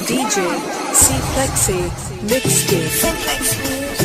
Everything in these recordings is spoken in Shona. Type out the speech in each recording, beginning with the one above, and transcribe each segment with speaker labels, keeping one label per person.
Speaker 1: DJ C-Plexi Mixtape.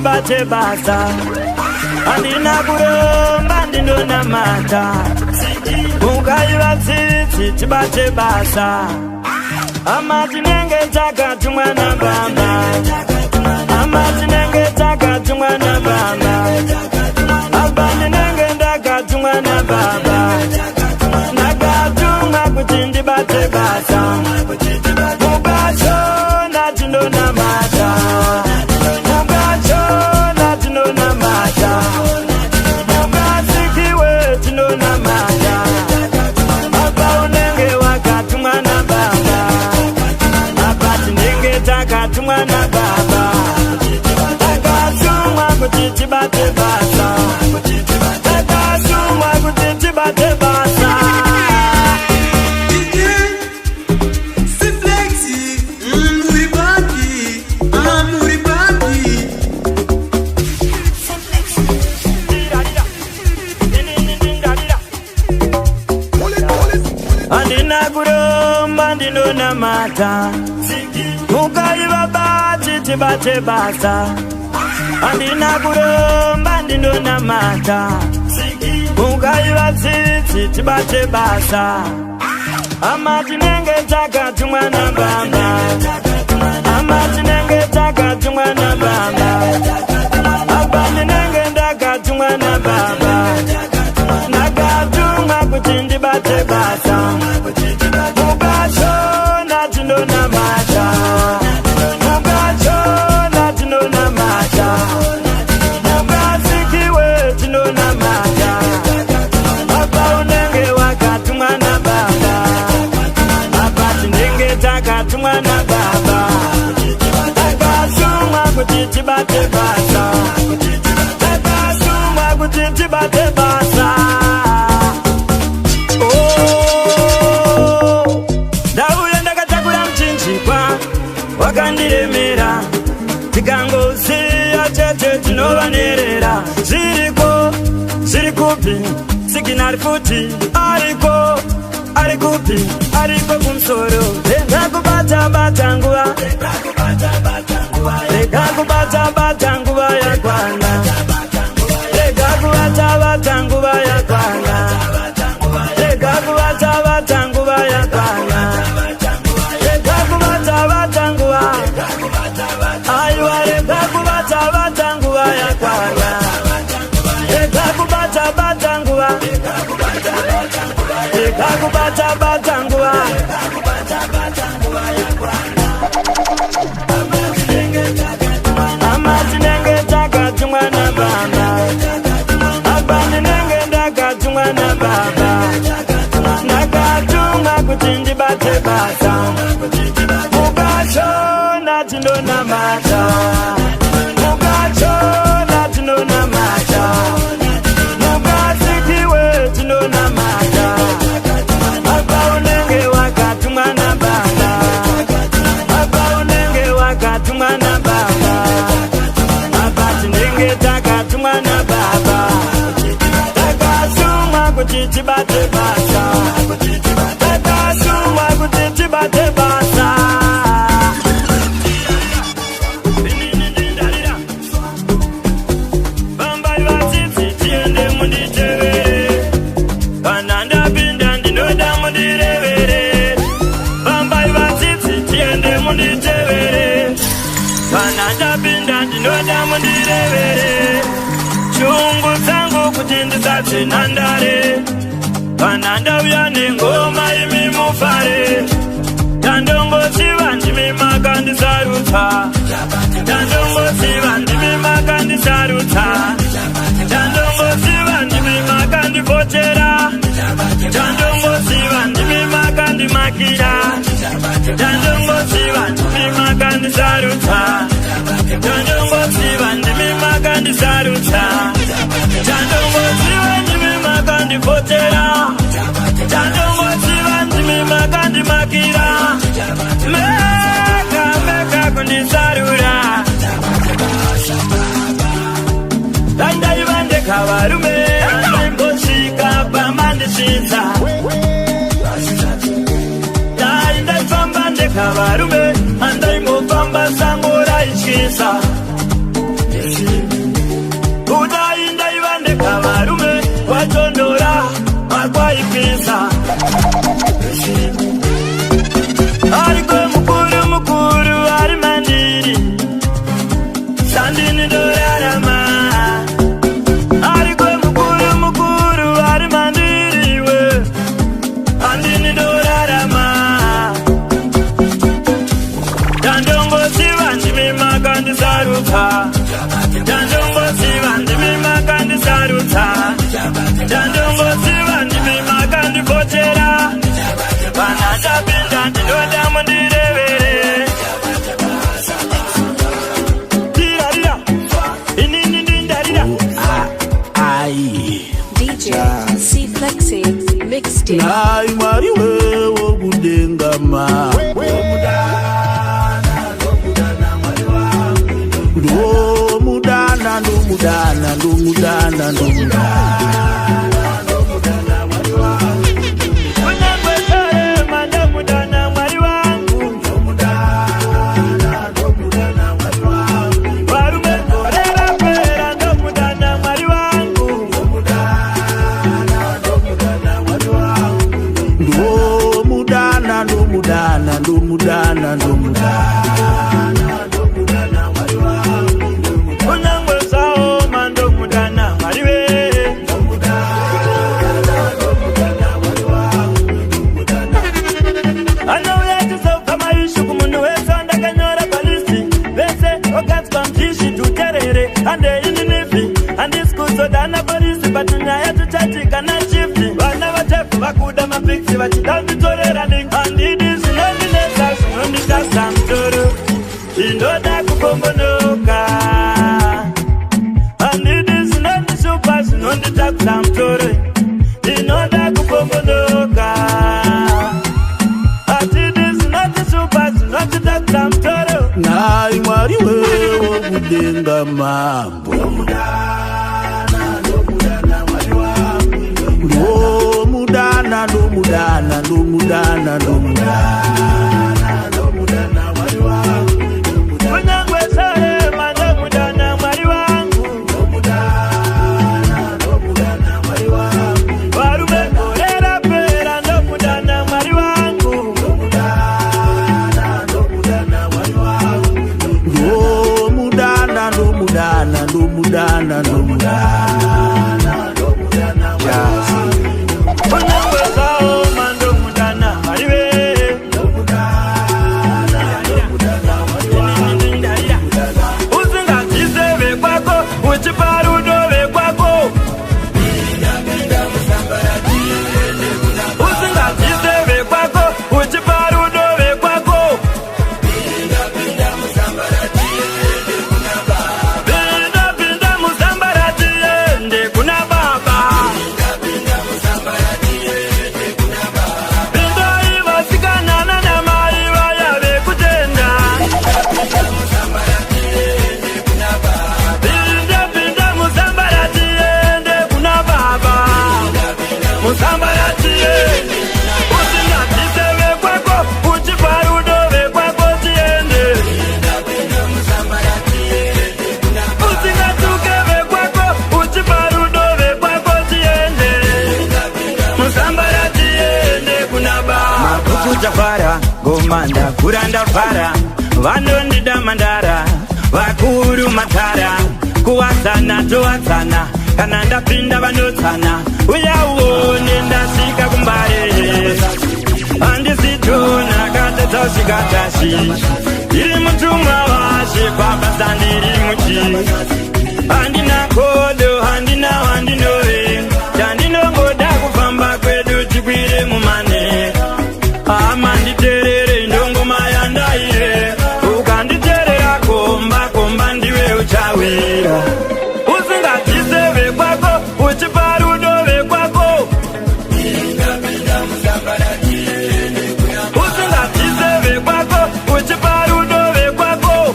Speaker 2: Bate bata Andina kuromba ndino na mata Mungai watsitsi bate bata Amatinenge taka tumwana bamba Amatinenge taka tumwana bamba Abaninenge ndaka tumwana bamba Nagatunga kutindi bate bata Mugacho natino na mata Mwana baba Akasuma kutiti bate basa Akasuma kutiti bate basa
Speaker 3: C-Plexi Muribaki
Speaker 2: Andina kuromba ndino na mata Mukai baba titi bate basa Andina kuromba ndino na mata Mukai batiti bate basa Amatinenge taka tumwana bamba Amatinenge taka tumwana bamba Abaninenge ndaka tumwana bamba Nagatunga kutindi bate basa Mugacho natino na mata Mugacho natino na mata Mugasikiwe tino na mata Aba unenge wakatumwa na baba Aba tinenge takatumwa na baba Akasuma kutiti bate basa Akasuma kutiti bate basa Wakandiremera Tikango siya chete tinovanerera Ziri kupi Sikinari futi Ariko kumsoro Ndakubata batangua rega kubata nguva yakwana, rega kubata nguva yakwana, rega kubata nguva yakwana, rega kubata nguva, aiwa rega kubata nguva yakwana, rega kubata nguva, rega kubata nguva. Amati nenge takati mwana baba, abandi nenge ndakati mwana baba, nakatunga kuti ndibate basa, mukachona tinonamata, mukachona tinonamata, mukasikiwe tinonamata, apa unenge wakati mwana baba, apa unenge wakati mwana baba, abati nenge takati mwana baba, takasumwa kuti tibate basa, takasumwa kuti tibate basa. Bambai vatsitsi tiende munditevere, kana ndapinda ndinoda mundirevere. Bambai vatsitsi tiende munditevere, kana ndapinda ndinoda mundirevere. Chungu dzangu kuti ndisatse nhandare, kana ndauya nengoma imi mufare. Ndandongosiva ndimi makandisarutsa, ndandongosiva ndimi makandisarutsa, ndandongosiva ndimi makandipotera, ndandongosiva ndimi makandimakira, ndandongosiva ndimi makandisarutsa, ndandongosiva ndimi makandisarutsa, ndandongosiva ndimi makandipotera, ndandongosiva ndimi makandimakira, meka kundisarura. Dandaivandeka varume andaimbosvika pamandisvitsa, dai ndaifamba ndeka varume andaimbofamba sango raityisa, kudai ndaivandeka varume kwatondora makwaipisa, ariko mukuru ari mandiri sandini dorarama, ariko mukuru ari mandiri we andini dorarama. Ndandongosiva ndimi makandisarutsa, ndandongosiva ndimi makandisarutsa, ndandongosiva ndimi makandipotera, kana ndapinda ndinoda mundirevere. Ndirarira, inini ndindarira.
Speaker 1: DJ C Flexi mixtape.
Speaker 4: Nai Mwari wewo kudengama, ndomudana ndomudana ndomudana ndomudana. Ndomudana
Speaker 2: Unyangwe sao mandomudana mariwe, anauya tisofa maishu kumunhu wese andakanyora palisi, vese vakatswa mpishi tuterere ande indinifi, handisi kuzodana polisi patunyaya tuchatika na shifti. Vana vatefu vakuda mapiksi vachida nditorera ning, handidi zvinondinesa zvinonditasa mutoro, zvinoda kupombonoka, handidi zvinondishupa zvinonditakura mutoro, ndinoda kupombonoka, handidi zvinondishupa zvinonditakura mutoro.
Speaker 4: Nai Mwari wewo kudenga mambo, ndomudana
Speaker 2: Unyangwe
Speaker 4: mudana ndo mudana
Speaker 2: unangwezao mando mudana mariwe usingatizeve kwako uchiparudove kwako usingatizeve kwako uchiparudove kwako pinda muzambarati ende kuna baba pinda ivasikanana namai vayave kutenda pinda muzambarati ende kuna baba muzambarati ende usingatizeve kwako uchiparudove kwako tiende usingatukeve kwako uchiparudove kwako tiende muzambarati ende kuna baba
Speaker 5: kuchafara gomanda kuranda fara vanondida mandara vakuru matara kuwadzana towatsana kana ndapinda vanotsana uyauone ndasvika kumbare handisitona katedzausvikatashi iri mutumwa washe pabasa ndiri muchi handina kodo handina wandinove chandinongoda kufamba kwedu tikwire mumane ama nditerere ndongoma yandaire ukanditerera komba komba ndiwe uchawira usingatizeve kwako uchiparudove kwako usingatizeve kwako uchiparudove kwako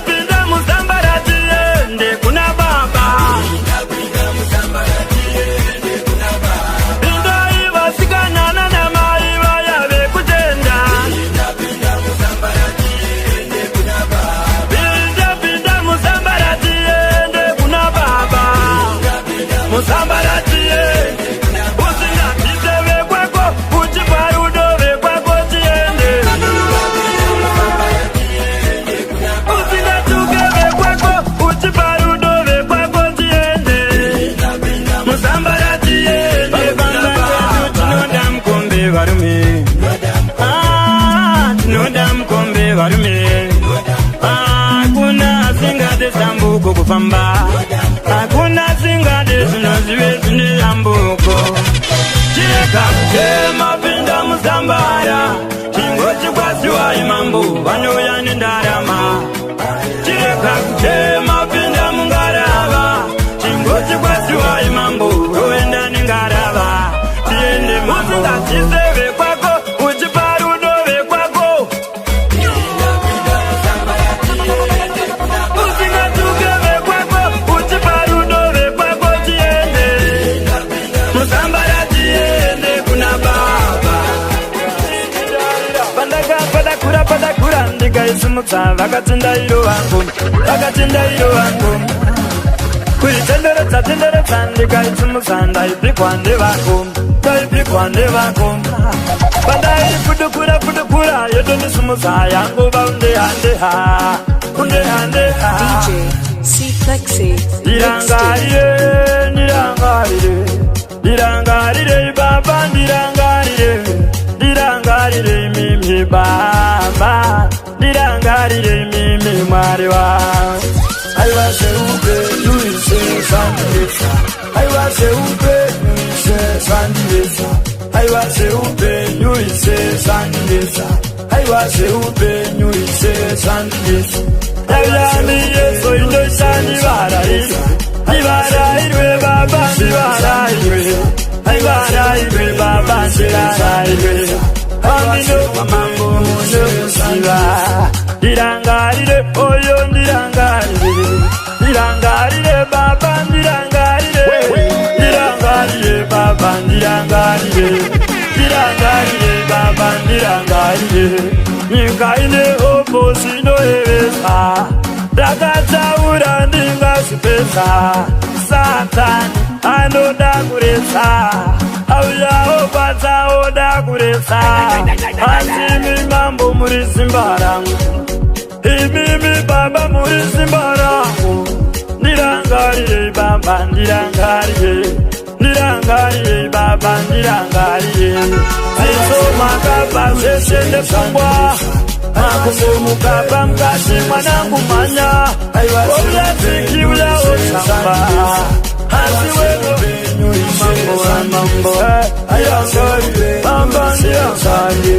Speaker 5: pinda muzambarati ende kuna baba pinda ivasikanana namai vayave kutenda pinda muzambarati ende kuna baba muzambarati ende usingatizeve kwako uchiparudove kwako tiende usingatukeve kwako uchiparudove kwako tiende muzambarati ende tinoda mukombe varume tinoda mukombe varume hakuna singade zambuko kufamba hakuna singade zvinozive zvine zambuko chireka kutema pinda muzambara chingochikwasiwa imambo vanouya nendarama chireka kutema pinda mungarava chingochikwasiwa imambo roenda nengarava tiende musingatizeve kwako uchiparudove kwako usingatukeve kwako uchiparudove kwako tiende muzambarati ende kuna baba padakura ndikaisumudza vakatsindairo vangu kuitenderedza ndikaisumudza ndaipikwa ndevako pandairi pudukura yotondisumudza yanguva undehandeha
Speaker 1: DJ C Flexi
Speaker 2: ndirangarire baba ndirangarire mimi baba ndirangarire mimi mwari wangu aiwase upenyu ise sandilesa aiwase upenyu ise sandilesa aiwase upenyu ise sandilesa aiwase upenyu ise sandilesa ayami yeso indoshani ibarairwe baba ibarairwe baba ibarairwe amino mambo munokusiba ndirangarire oyo ndirangarire baba ndirangarire baba ndirangarire baba ndirangarire nyika ine oposi inohevesa ndakataura ndingasipesa satani anoda kuretsa auyawo patsaoda kuretsa asi mima
Speaker 5: mambo muri Zimbarangu, imimi baba muri Zimbarangu. Ndirangariye baba ndirangariye, ndirangariye baba ndirangariye. Zizo makaba zesende fungwa, makumbo mukaba mkashi mwanangu manya. Obya ziki ula osamba, hasi wego mambo wa mambo. Ndirangariye baba ndirangariye,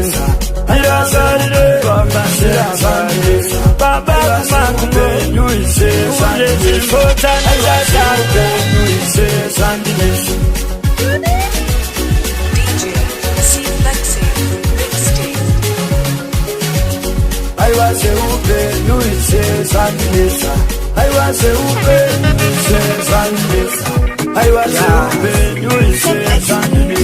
Speaker 5: ndirangariye baba ndirangariye. Baba makumbo nyuise sanje kota ndirangariye nyuise sanje.
Speaker 1: DJ C Flexi Mixtape.
Speaker 5: I was a upe, Luise Sandisa. I was a upe, Luise Sandisa. I was a upe, Luise Sandisa.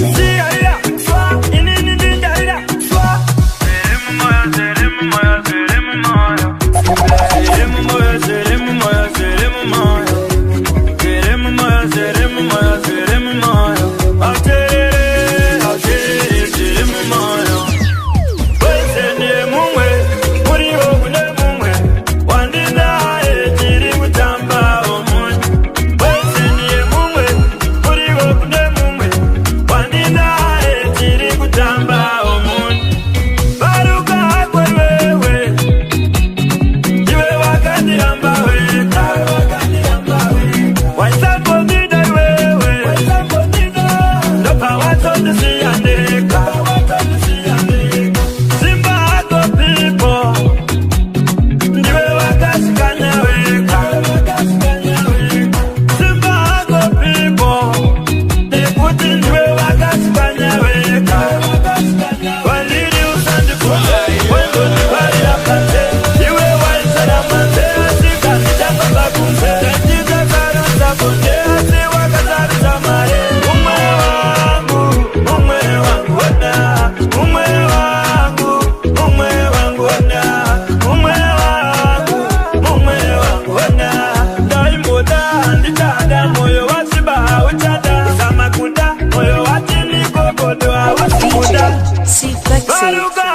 Speaker 1: C Flexi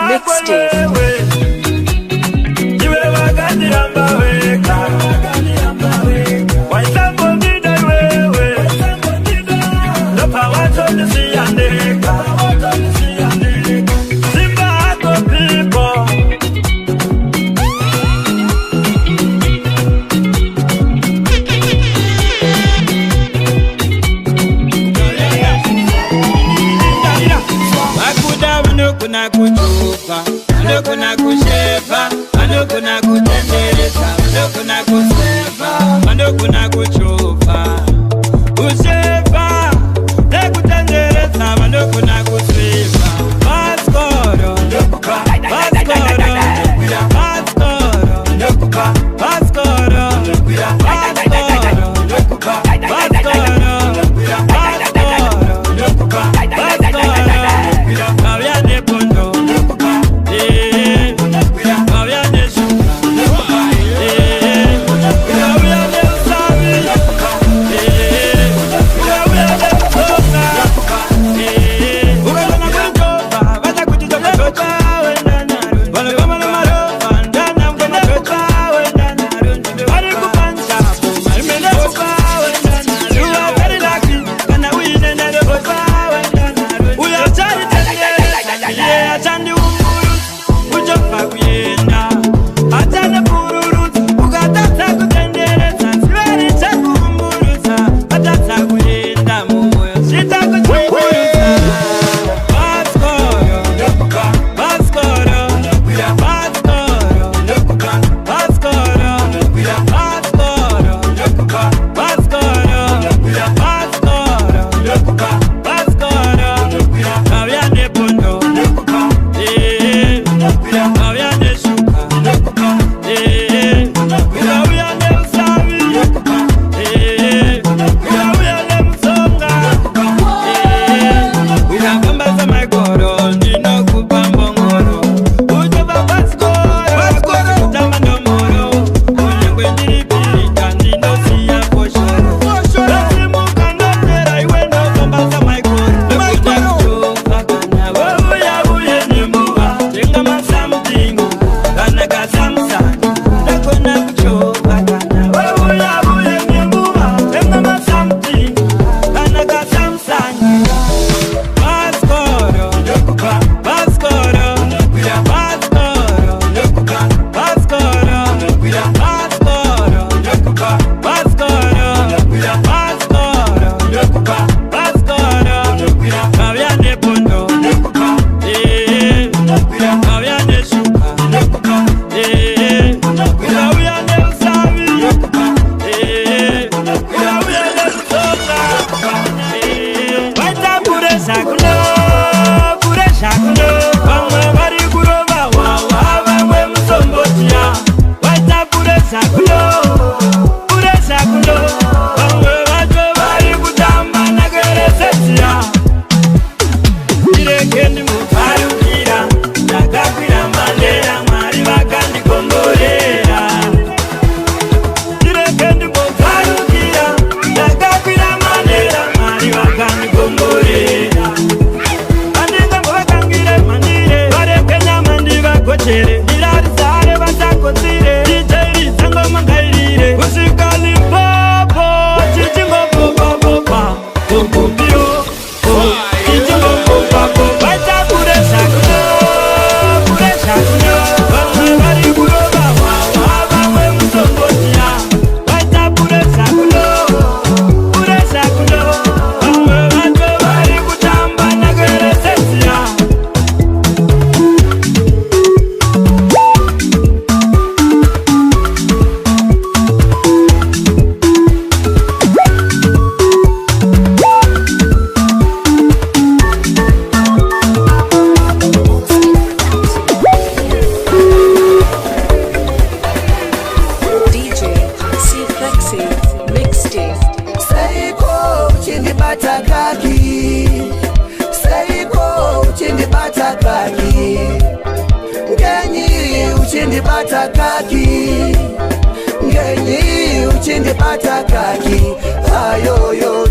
Speaker 1: Mixtape.
Speaker 2: Kuna kushefa, mando kuna kutendeleza, mando kuna kusefa, mando kuna kuchofa. Kushefa, ne kutendeleza, mando kuna kusefa. Paskoro, paskoro, paskoro, paskoro, paskoro, mashere irarizare vasakotsire DJ tango mangairire usikali popo chichingo popa kumbio chichingo popa vaita kuresha kuno vari kuroba vamwe musongotia vaita kuresha kuno vamwe vantu vari kutamba nakeresesia.
Speaker 6: Ngenyi uchindi patakaki ayoyoyo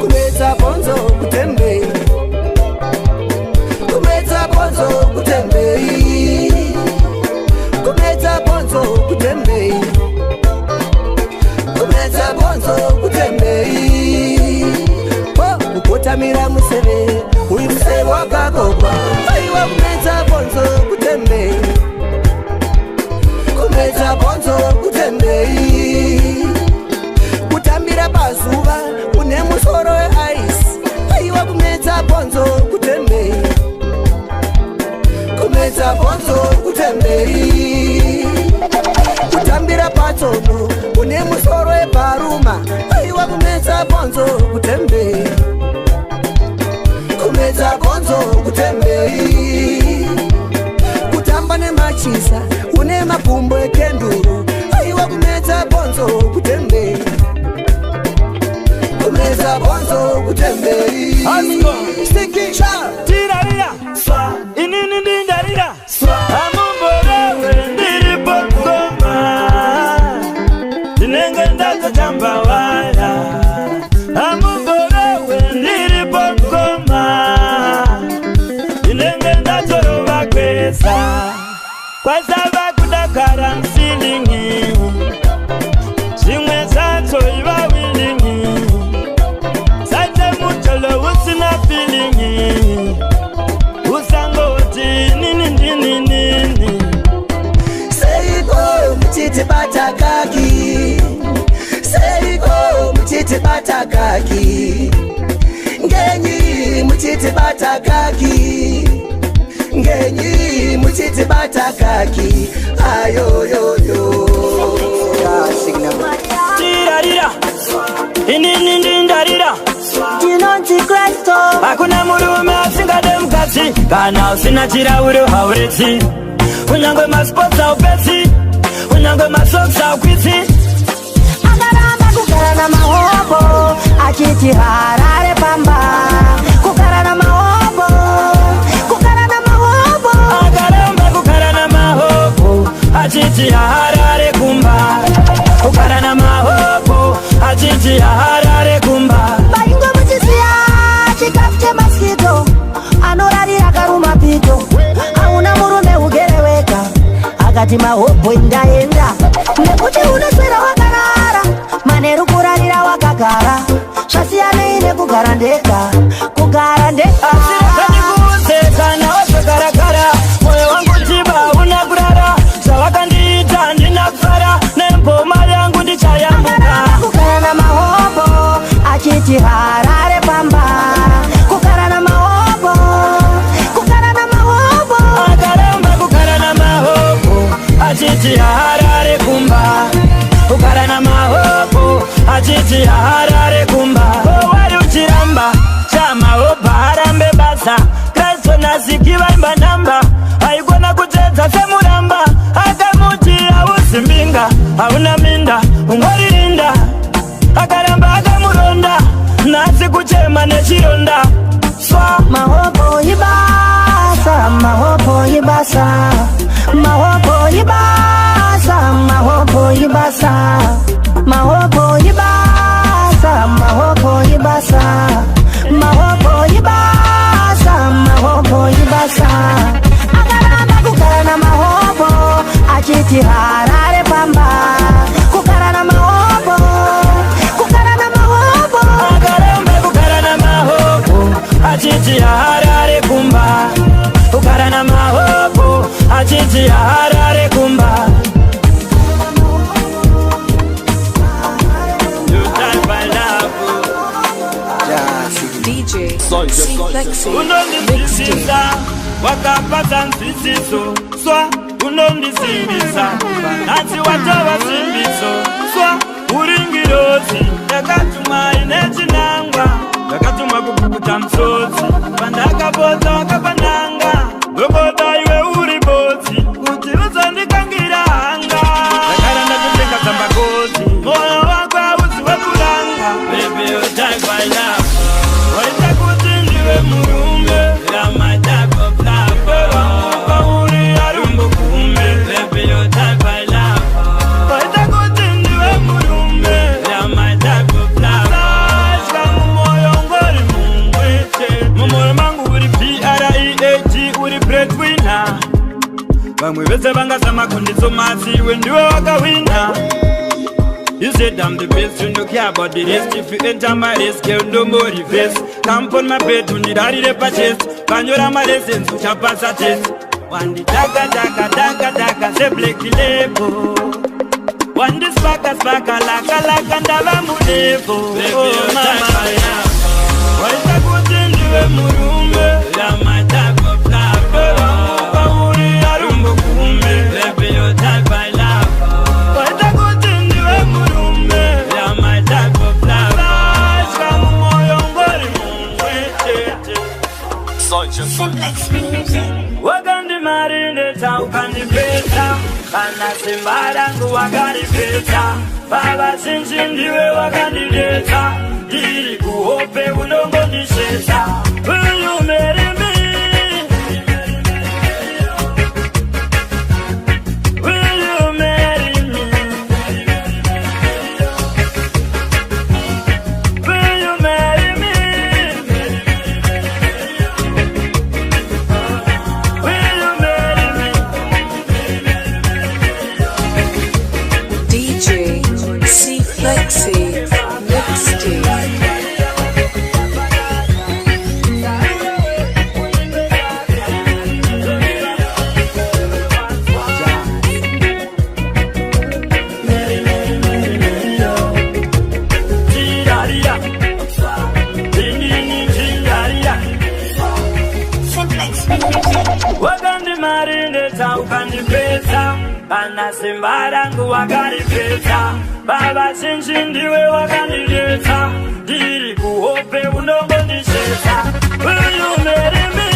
Speaker 6: kumeta bonzo kutembe kumeta bonzo kutembe kumeta bonzo kutembe kumeta bonzo kutembei kukotamira museve uyu museve wakakokwa aiwa kumeta bonzo kutembei kumeta bonzo kutembei kutambira pazuva une musoro weaisi aiwa kumeta bonzo kutembei kumeta bonzo kutembei kutambira patsono une musoro weparuma aiwa kumeta bonzo kutembei kumeta bonzo kutembei kutamba nemachisa une mapumbo ekenduru aiwa kumeta bonzo kutembei kumeta bonzo kutembei stikisha
Speaker 2: tirarira swa inini ndindarira swa amumborewe ndiripokoma tinenge ndatotamba waya amumborewe ndiripokoma tinenge ndatorova kwesa kwasava kudakara msilingi zvimwe zvacho iva wilingi sate mutolo usina filingi usangoti nini
Speaker 6: seiko mutiti batakaki seiko mutiti batakaki ngenyi mutiti batakaki ngenyi mutiti batakaki ayoyoyo
Speaker 2: tirarira inini ndindarira
Speaker 7: Tinonzi Kristo
Speaker 2: hakuna murume asingade mukadzi kana usina chirauro hauretsi kunyangwe masipotsi aupetsi kunyangwe masokisi aukwitsi
Speaker 7: akaramba kugara namahobo achiti harare pamba kugara namahobo
Speaker 2: akaramba kugara namahobo achiti harare kumba kugara namahobo achiti harare kumba
Speaker 7: vaingo muchisiya chikafu chemaskito anorarira karuma pito hauna murume ugereweka akati mahobho ndaenda nekuti unoswera wakarara manheru kurarira wakagara zvasiyanei nekugara ndega kugara ndega
Speaker 2: kana wazvakarakara mwoyo wangu chiba una kurara zvavakandiita ndina kufara nemboma yangu ndichayambuka
Speaker 7: kugara namahobo achiti harare pamba kugara namahobo
Speaker 2: akaramba kugara namahobo achiti harare kumba kugara namahobo achiti harare kumba wari uchiramba chamahobo harambe basa kristo nasiki vaimba namba haigona kutedza semuramba akamuti hauzimbinga hauna minda ungoririnda akaramba akamuronda nasi kuchema nechironda swa
Speaker 7: mahobo ibasa mahobo ibasa mahobo ibasa mahobo ibasa pamba kukara na mahopo
Speaker 2: Akaramba kukara na mahopo achiti harare kumba kukara na mahopo achiti harare kumba
Speaker 1: DJ C-Flexi
Speaker 2: unondisimbisa wakapata nsisiso swa unondisimbisa nati watova simbiso swa uringirozi yakatuma inechinangwa yakatuma kupukuta msodzi pandakapodza wakapananga dokoda iwe uri bodzi kuti uzondikangira hanga yakaranda kutenga tambakodzi moyo wako auziwe kuranga baby you die by love waita kuti ndiwe murume my type of love wamuka uri arumbo kume baby you die by love waita kuti ndiwe murume my type of love sashka mumoyo ngori mumwete mumoyo mangu uri PREAT uri breadwinner vamwe vese vangazama kunditsomasi iwe ndiwe wakawina. You said I'm the best, you don't care about the rest. If you enter my race, girl, no more reverse. Come on my bed, you need a real purchase. Can you run my lessons, which I pass a test? One the daga, say black label. One the sparka, laka, and Dava Mudevo. Oh, mama, why is that good in the murume? You're my type of love. Baby, you're type by love. Why is that good in the murume? You're my type of love. Wakandi marinde ta ukandi pesa kana simbarangu wakandi pesa baba sinji ndiwe wakandi deta diri kuhope unongo nishesa. Will you marry me? Will you marry me? Will you marry me? Will you marry me?
Speaker 1: DJ C-Flexi Mixtape.
Speaker 2: Wakandi marinde ta ukandi pesa kana simbarangu wakandi pesa baba sinji ndiwe wakandi deta diri kuhope unongo nishesa. Will you marry me?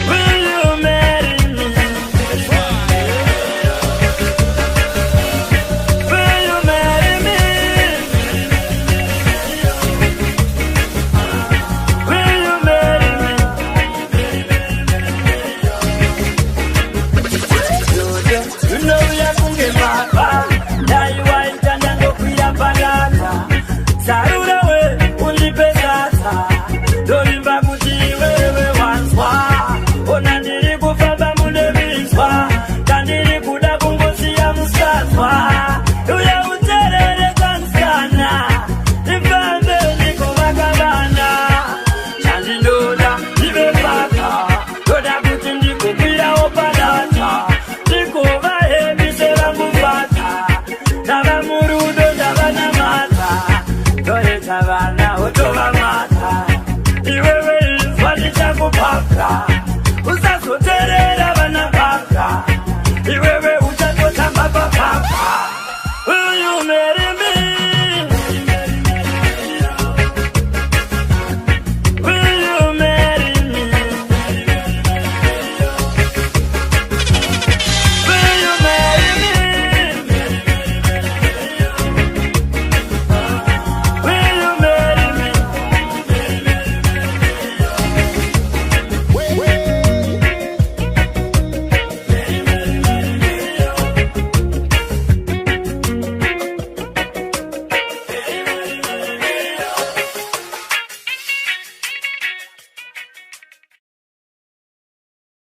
Speaker 2: Will you marry me? Will you marry me? Will you marry me? You know we are kunge mapa dai waita nyango kuya banana sarura we ulipesasa dolimba kujiwewe wanswa ona ndiri kufamba muneviswa kandiri kuda kungosi ya musaswa uya uterere kansana ifambe niko vakavana chandindoda ndivepaka toda kuti ndikukwira opadata ndikuva hemise vangufata ndava murudo ndavanamata toeta vana otova mata iwewe izwa ndichakupapra